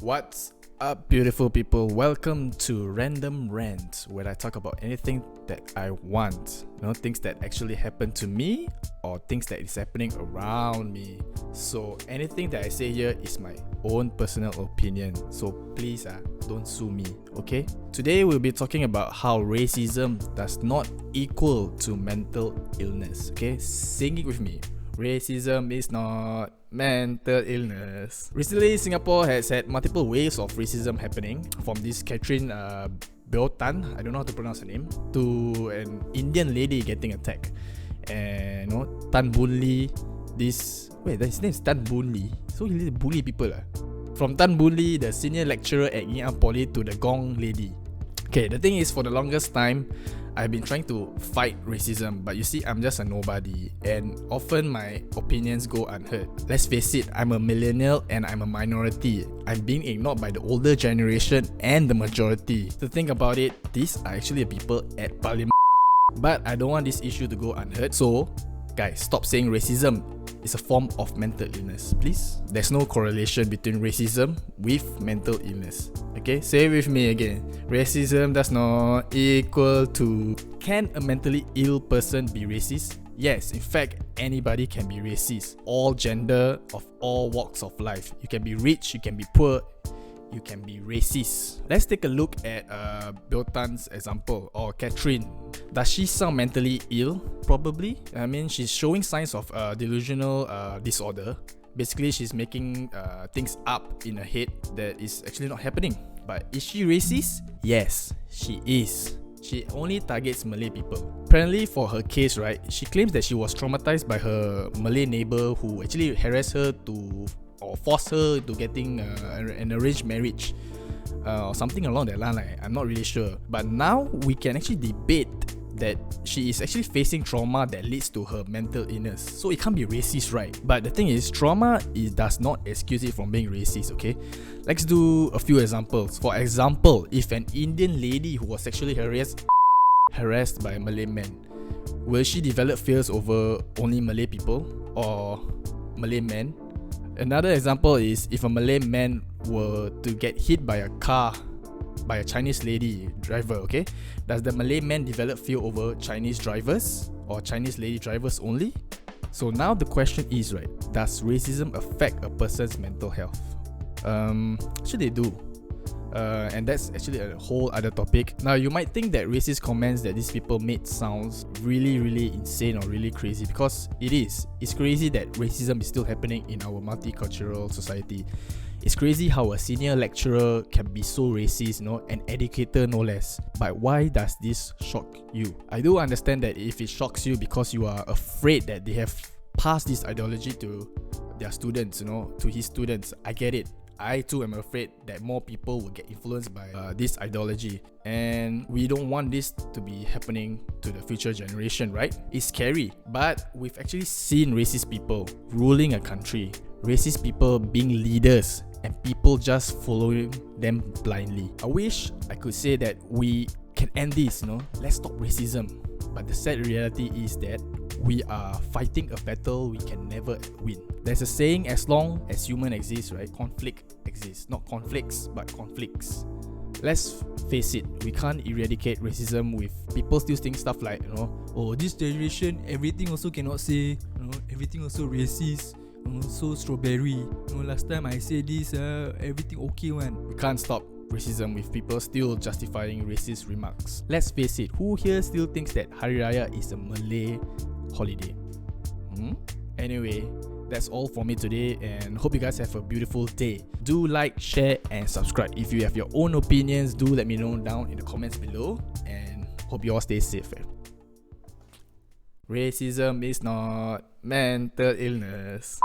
What's up, beautiful people? Welcome to Random Rant, where I talk about anything that I want. Things that actually happen to me or things that is happening around me. So anything that I say here is my own personal opinion. So please don't sue me, okay? Today we'll be talking about how racism does not equal to mental illness, okay? Sing it with me. Racism is not mental illness. Recently, Singapore has had multiple waves of racism happening, from this Beow Tan, I don't know how to pronounce her name, to an Indian lady getting attacked. And Boon Lee, his name is Boon Lee, so he bully people. From Boon Lee, the senior lecturer at Ngee Poly, to the Gong Lady. Okay, the thing is, for the longest time, I've been trying to fight racism, but you see, I'm just a nobody, and often my opinions go unheard. Let's face it, I'm a millennial and I'm a minority. I'm being ignored by the older generation and the majority. To think about it, these are actually the people at Parliament. But I don't want this issue to go unheard, so guys, stop saying racism is a form of mental illness, please. There's no correlation between racism with mental illness. Okay, say it with me again. Racism does not equal to... Can a mentally ill person be racist? Yes, in fact, anybody can be racist. All gender, of all walks of life. You can be rich, you can be poor, you can be racist. Let's take a look at Beow Tan's example, or Catherine. Does she sound mentally ill? Probably. I mean, she's showing signs of delusional disorder. Basically, she's making things up in her head that is actually not happening. But is she racist? Yes, she is. She only targets Malay people. Apparently, for her case, right, she claims that she was traumatized by her Malay neighbor who actually harassed her to, or forced her to getting an arranged marriage, or something along that line. I'm not really sure. But now we can actually debate that she is actually facing trauma that leads to her mental illness. So it can't be racist, right? But the thing is, trauma does not excuse it from being racist, okay? Let's do a few examples. For example, if an Indian lady who was sexually harassed by a Malay man, will she develop fears over only Malay people or Malay men? Another example is if a Malay man were to get hit by a car by a Chinese lady driver, okay? Does the Malay man develop fear over Chinese drivers or Chinese lady drivers only? So now the question is, right, does racism affect a person's mental health? Actually they do. And that's actually a whole other topic. Now you might think that racist comments that these people made sounds really insane or really crazy, because it is. It's crazy that racism is still happening in our multicultural society. It's crazy how a senior lecturer can be so racist, an educator no less. But why does this shock you? I do understand that if it shocks you because you are afraid that they have passed this ideology to their students, to his students. I get it. I too am afraid that more people will get influenced by this ideology, and we don't want this to be happening to the future generation, right? It's scary, but we've actually seen racist people ruling a country, racist people being leaders, and people just following them blindly. I wish I could say that we can end this, let's stop racism. But the sad reality is that we are fighting a battle we can never win. There's a saying, as long as human exists, right, conflict exists. Not conflicts, but conflicts. Let's face it, we can't eradicate racism with people still saying stuff like, oh, this generation, everything also cannot say, everything also racist, so strawberry. Last time I say this, everything okay one. We can't stop racism with people still justifying racist remarks. Let's face it, who here still thinks that Hari Raya is a Malay holiday? Anyway, that's all for me today, and hope you guys have a beautiful day. Do like, share, and subscribe. If you have your own opinions, do let me know down in the comments below, and hope you all stay safe. Racism is not mental illness.